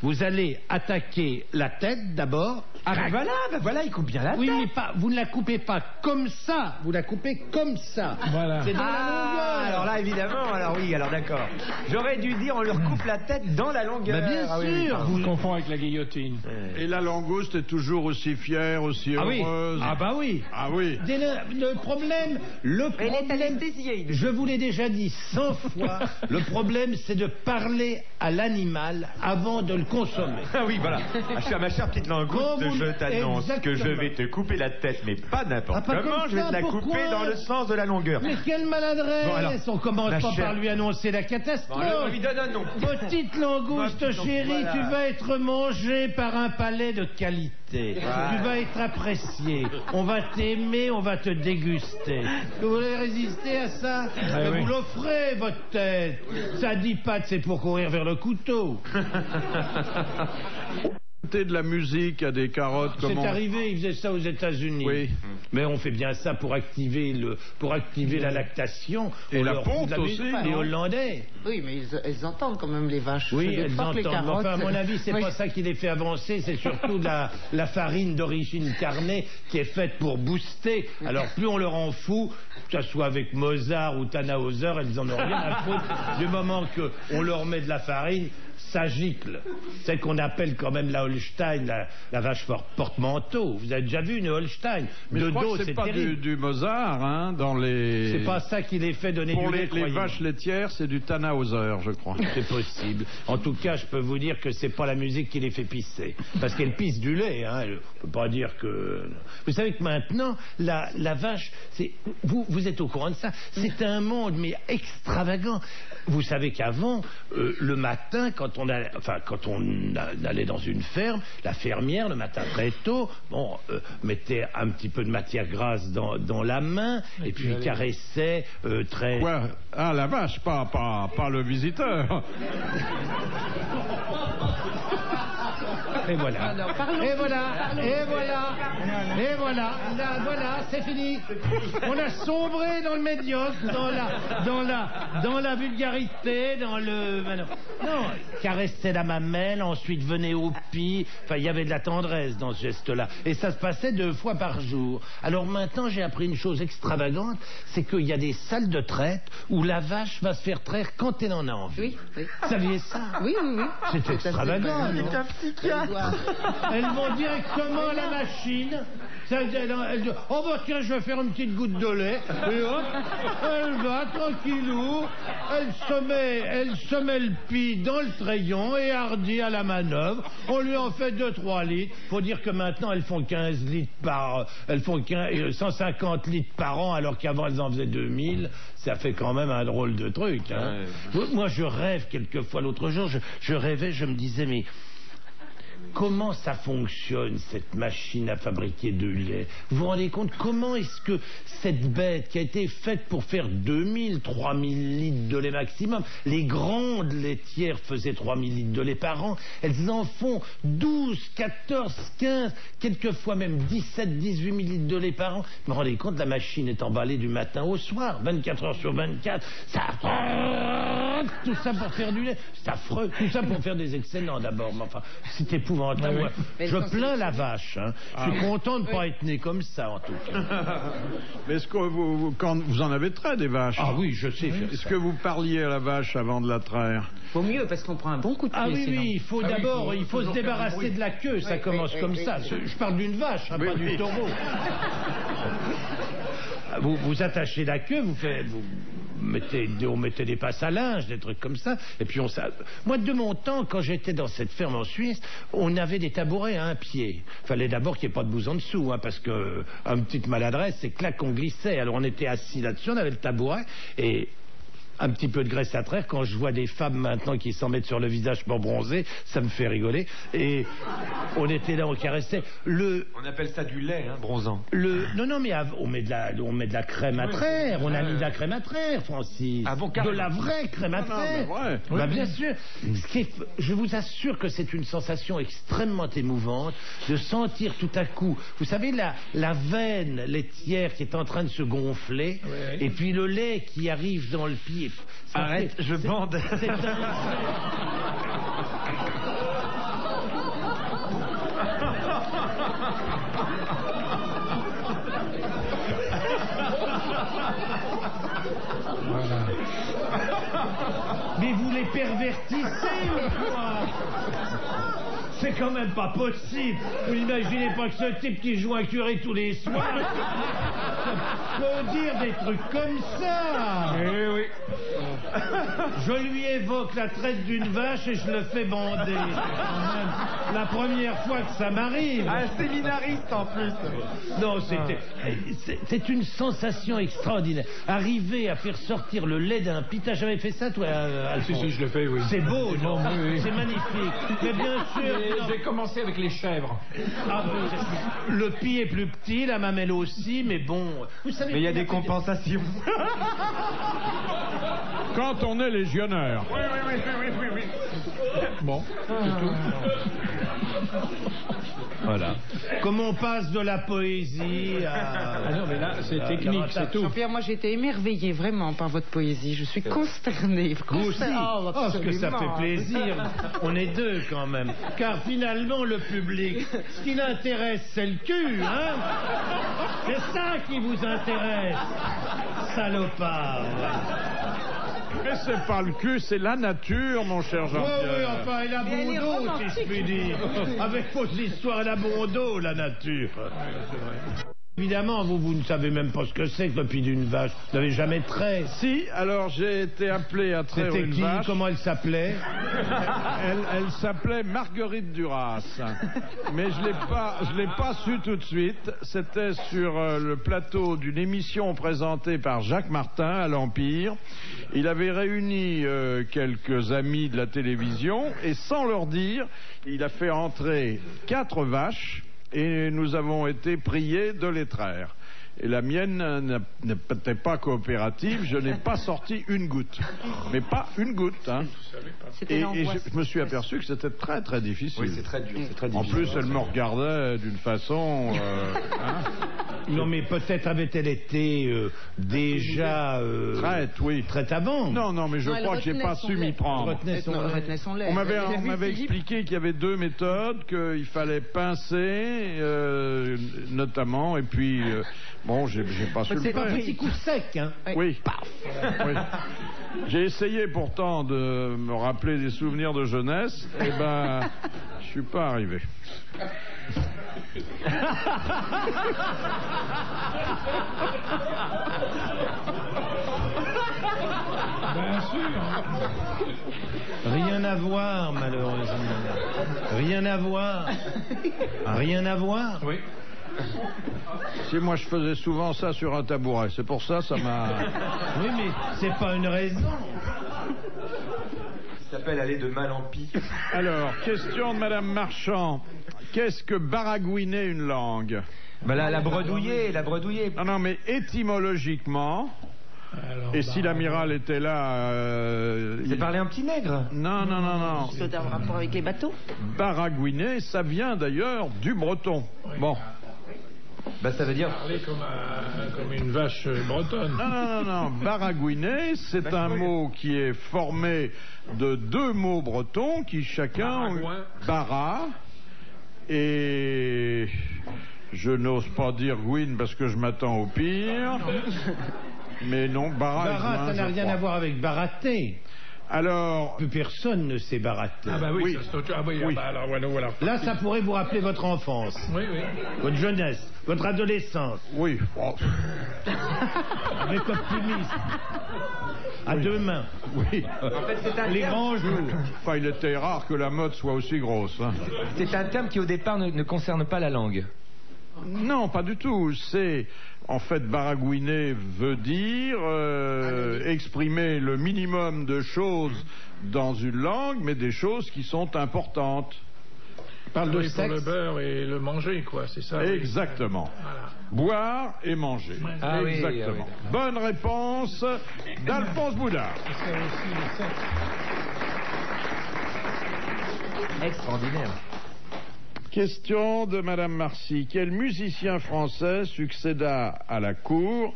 vous allez attaquer la tête d'abord. Ah ben voilà, il coupe bien la tête. Oui, mais pas, vous ne la coupez pas comme ça, vous la coupez comme ça. Voilà. C'est dans la longueur. Alors là, évidemment, alors oui, alors d'accord. J'aurais dû dire, on leur coupe la tête dans la longueur. Bah, bien Ah oui, sûr. pardon. Vous le confond avec la guillotine. Et la langouste est toujours aussi fière, aussi Ah oui. heureuse. Ah bah oui. Ah oui. Le problème, Elle est anesthésiée. je vous l'ai déjà dit 100 fois, le problème c'est de parler à l'animal avant de le consommer. Ah oui, voilà. Ma chère petite langouste, Quand vous- je t'annonce que je Exactement. vais te couper la tête, mais pas n'importe Ah, pas comment. comme Je vais ça, te la pourquoi couper dans le sens de la longueur. Mais quelle maladresse. Bon, alors, on commence ma pas chère- par lui annoncer la catastrophe. Bon, alors, on lui donne un nom. Petite langouste Ma petite chérie, langouste, tu voilà. vas être mangée par un palais de qualité. Voilà. Tu vas être apprécié. On va t'aimer, on va te déguster. Vous voulez résister à ça? Mais oui. vous l'offrez, votre tête. Ça dit pas que c'est pour courir vers le couteau. De la musique à des carottes, C'est comment... arrivé, ils faisaient ça aux États-Unis. Oui. Mais on fait bien ça pour activer la lactation. Et la leur- ponte vous avez- aussi, Les non? Oui, Hollandais. mais elles entendent quand même les vaches. Oui, Je elles crois que les entendent. Mais carottes- enfin, à mon avis, c'est Oui. pas ça qui les fait avancer, c'est surtout la farine d'origine carnée qui est faite pour booster. Alors, plus on leur en fout, que ce soit avec Mozart ou Tannhauser, elles en ont rien à foutre. Du moment qu'on leur met de la farine, ça gicle. C'est qu'on appelle quand même la Holstein la vache porte-manteau. Vous avez déjà vu une Holstein? Mais de je crois dos, que c'est pas terrible. du Mozart, hein, dans les... C'est pas ça qui les fait donner Pour du lait, les vaches laitières, c'est du Tannhauser, je crois. C'est possible. En tout cas, je peux vous dire que c'est pas la musique qui les fait pisser. Parce qu'elles pissent du lait, hein. On peut pas dire que... Vous savez que maintenant, la vache, vous êtes au courant de ça, c'est un monde, mais extravagant. Vous savez qu'avant, le matin, quand on allait dans une ferme, la fermière, le matin très tôt, mettait un petit peu de matière grasse dans la main, et puis caressait très... Quoi? Ah, la vache, pas le visiteur. Et voilà. Voilà, c'est fini. On a sombré dans le médiocre, dans la vulgarité, dans le... Non, caressait la mamelle, ensuite venait au pis. Enfin, il y avait de la tendresse dans ce geste-là. Et ça se passait 2 fois par jour. Alors maintenant, j'ai appris une chose extravagante, c'est qu'il y a des salles de traite où la vache va se faire traire quand elle en a envie. Oui. Vous saviez ça? Oui. C'est extravagant. C'est non? Elles vont directement à la machine. Elle dit, oh bah tiens, je vais faire une petite goutte de lait. Et hop, elle va tranquillou. Elle se met le pis dans le crayon et hardie à la manœuvre. On lui en fait 2-3 litres. Faut dire que maintenant elles font 15 litres elles font 150 litres par an, alors qu'avant elles en faisaient 2000. Ça fait quand même un drôle de truc. Hein. Ouais. Moi, je rêve quelquefois. L'autre jour, je rêvais, je me disais, mais comment ça fonctionne, cette machine à fabriquer de lait? Vous vous rendez compte, comment est-ce que cette bête qui a été faite pour faire 2000, 3000 litres de lait maximum, les grandes laitières faisaient 3000 litres de lait par an, elles en font 12, 14, 15, quelquefois même 17, 18 000 litres de lait par an. Vous vous rendez compte, la machine est emballée du matin au soir, 24 heures sur 24, tout ça pour faire du lait, c'est affreux, tout ça pour faire des excellents d'abord, mais enfin, c'est épouvantable. Je plains la vache. Hein. Je suis content de ne pas être né comme ça, en tout cas. Mais est-ce que quand vous en avez trait des vaches? Ah oui, je sais faire ça. Est-ce que vous parliez à la vache avant de la traire? Faut mieux, parce qu'on prend un bon coup de pied. Ah oui, sinon. il faut d'abord se débarrasser de la queue. Ça commence comme ça. Je parle d'une vache, hein, pas du taureau. Vous attachez la queue, on mettait des passes à linge, des trucs comme ça. Et puis moi, de mon temps, quand j'étais dans cette ferme en Suisse, on avait des tabourets à un pied. Il fallait d'abord qu'il n'y ait pas de bouse en dessous, hein, parce que une petite maladresse, c'est clac, on glissait. Alors on était assis là-dessus, on avait le tabouret et un petit peu de graisse à traire. Quand je vois des femmes maintenant qui s'en mettent sur le visage pour bronzer, ça me fait rigoler. Et on était là, on caressait. On appelle ça du lait, hein, bronzant. Non, mais on met de la crème à traire. On a mis de la crème à traire, Francis. Ah bon, de la vraie crème à traire. Bah, bien sûr. Je vous assure que c'est une sensation extrêmement émouvante de sentir tout à coup, vous savez, la veine laitière qui est en train de se gonfler, et puis le lait qui arrive dans le pied. Arrête, je bande. C'est Voilà. Mais vous les pervertissez ou quoi? C'est quand même pas possible. Vous n'imaginez pas que ce type qui joue un curé tous les soirs peut dire des trucs comme ça. Eh oui. Je lui évoque la traite d'une vache et je le fais bander. La première fois que ça m'arrive. Un séminariste en plus. Non, c'est une sensation extraordinaire. Arriver à faire sortir le lait d'un pis. T'as jamais fait ça, toi, Alphonse? Si, je le fais, oui. C'est beau, non? Oui. C'est magnifique. Mais bien sûr. J'ai commencé avec les chèvres. Le pis est plus petit, la mamelle aussi, mais bon. Vous savez, mais il y a des compensations. Quand on est légionnaire. Oui. Bon, c'est tout. Voilà. Comme on passe de la poésie à... Ah non, mais là, c'est technique, c'est tout. Jean-Pierre, moi j'ai été émerveillée vraiment par votre poésie. Je suis consternée. Vous aussi. Oh, ce que ça fait plaisir. On est deux quand même. Car finalement, le public, ce qui l'intéresse, c'est le cul, hein? C'est ça qui vous intéresse, salopard. Mais c'est pas le cul, c'est la nature, mon cher Jean-Pierre. Oui, enfin, elle a bon dos, si je puis dire. Avec vos histoires, elle a bon dos, la nature. Évidemment, vous ne savez même pas ce que c'est que le pied d'une vache. Vous n'avez jamais trait. Si, alors j'ai été appelé à traire C'était une qui? vache. Comment elle s'appelait? Elle s'appelait Marguerite Duras. Mais je l'ai pas su tout de suite. C'était sur le plateau d'une émission présentée par Jacques Martin à l'Empire. Il avait réuni quelques amis de la télévision et sans leur dire, il a fait entrer 4 vaches et nous avons été priés de les traire. Et la mienne n'était pas coopérative, je n'ai pas sorti une goutte. Mais pas une goutte, hein. Et je me suis aperçu que c'était très très difficile. Oui, c'est très dur, c'est très difficile. En plus, elle me regardait d'une façon... hein. Non, mais peut-être avait-elle été déjà... traite, oui. Traite avant. Non, mais je crois que j'ai pas su m'y prendre. Retenait son lait. On m'avait expliqué qu'il y avait 2 méthodes, qu'il fallait pincer, notamment, et puis... bon, j'ai pas su le C'est faire. un petit coup sec, hein. Oui. Oui. J'ai essayé pourtant de me rappeler des souvenirs de jeunesse, et ben, je suis pas arrivé. Bien sûr. Rien à voir, malheureusement. Rien à voir. Rien à voir. Oui. Si moi je faisais souvent ça sur un tabouret, c'est pour ça m'a... Oui, mais c'est pas une raison. Ça s'appelle aller de mal en pis. Alors, question de Madame Marchand. Qu'est-ce que baragouiner une langue? Bah la bredouiller. Non, mais étymologiquement... Alors, et si l'amiral était là... C'est parler un petit nègre. Non. C'est un rapport avec les bateaux? Baragouiner, ça vient d'ailleurs du breton. Bon. Bah ça veut dire... Parler comme une vache bretonne. Non. Baragouiner, c'est un mot qui est formé de 2 mots bretons qui chacun... Bara et... Je n'ose pas dire gouine parce que je m'attends au pire. Mais non, Barat, ça n'a rien à voir avec barater. Alors... Plus personne ne sait barater. Ah bah oui, Oui. ça, c'est autre chose. Ah oui, Oui. bah alors voilà. Là, ça pourrait vous rappeler votre enfance, Oui. votre jeunesse, votre adolescence, Oui. Oh. avec optimisme. À 2 mains. Oui. En fait, c'est un Les terme... grands jours. Enfin, il était rare que la mode soit aussi grosse. Hein. C'est un terme qui au départ ne concerne pas la langue. Non, pas du tout. C'est... En fait, baragouiner veut dire exprimer le minimum de choses dans une langue, mais des choses qui sont importantes. Parle de Oui, pour le sexe. beurre et le manger, quoi, c'est ça. Exactement. Voilà. Boire et manger. Ah oui, Exactement. ah oui. Bonne réponse d'Alphonse Boudard. C'est aussi le sexe. Extraordinaire. Question de Madame Marcy. Quel musicien français succéda à la cour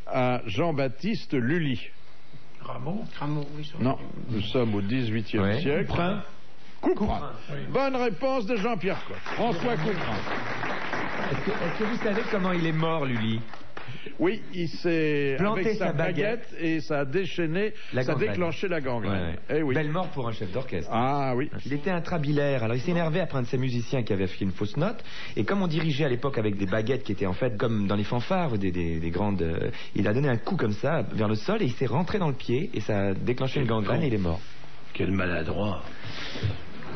à Jean-Baptiste Lully? Rameau. Oui. Non, nous sommes au XVIIIe Ouais. siècle. Couperin. Oui. Bonne réponse de Jean-Pierre Coff. François Couperin. Est-ce que vous savez comment il est mort, Lully? Oui, il s'est Planté avec sa sa baguette et ça a déchaîné, La ça a gangrène. déclenché la gangrène. Ouais. Eh oui. Belle mort pour un chef d'orchestre. Ah oui. Il était intrabilaire, alors il s'énervait après un de ses musiciens qui avait fait une fausse note, et comme on dirigeait à l'époque avec des baguettes qui étaient en fait comme dans les fanfares, des grandes... il a donné un coup comme ça vers le sol et il s'est rentré dans le pied et ça a déclenché une gangrène et il est mort. Quel maladroit.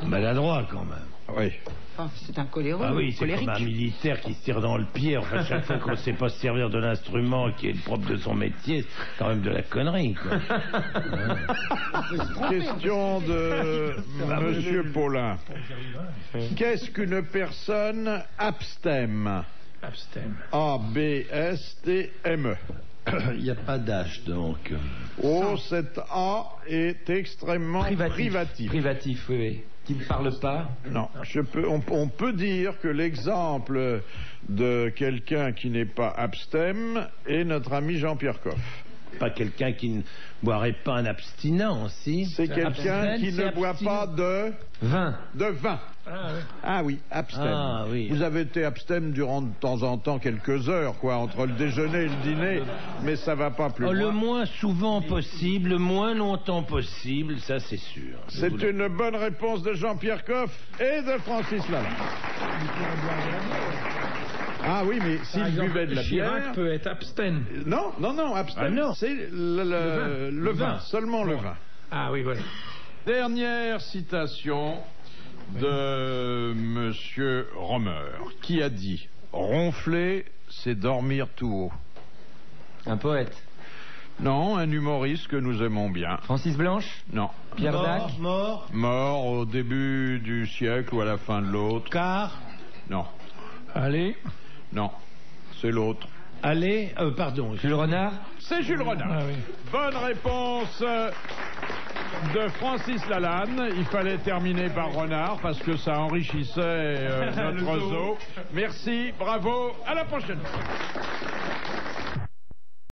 Maladroit, quand même. Oui. Enfin, c'est un coléreux. Ah oui, c'est colérique. comme un militaire qui se tire dans le pied. Enfin, chaque fois qu'on ne sait pas se servir de l'instrument qui est le propre de son métier, c'est quand même de la connerie, quoi. Question de Bah, Monsieur Paulin. Qu'est-ce qu'une personne abstème? Abstème. A-B-S-T-M-E. Il n'y a pas d'âge, donc. Oh, cet A est extrêmement privatif. Privatif, oui. Qui ne parle pas. Non, on peut dire que l'exemple de quelqu'un qui n'est pas abstème est notre ami Jean-Pierre Coff. pas quelqu'un qui ne boirait pas un abstinent, si. C'est quelqu'un qui ne boit pas de Vin. vin. Ah oui, abstème. Ah oui. Vous avez été abstème durant de temps en temps quelques heures, quoi, entre le déjeuner et le dîner, mais ça va pas plus loin. Le moins souvent possible, le moins longtemps possible, ça c'est sûr. C'est une bonne réponse de Jean-Pierre Coff et de Francis Lalanne. Ah oui, mais s'il buvait de la Chirac bière... peut être abstème. Non, abstème, non. c'est le vin, seulement le vin. Ah oui, voilà. Dernière citation de Monsieur Romer, qui a dit « Ronfler, c'est dormir tout haut Un poète. ». Non, un humoriste que nous aimons bien. Francis Blanche. Non. Pierre Dac. Mort au début du siècle ou à la fin de l'autre. Car. Non. Allez. Non. C'est l'autre. Allez, pardon. Jules Renard. C'est Jules Renard. Ah oui. Bonne réponse de Francis Lalanne. Il fallait terminer par Renard parce que ça enrichissait notre zoo. Merci, bravo, à la prochaine.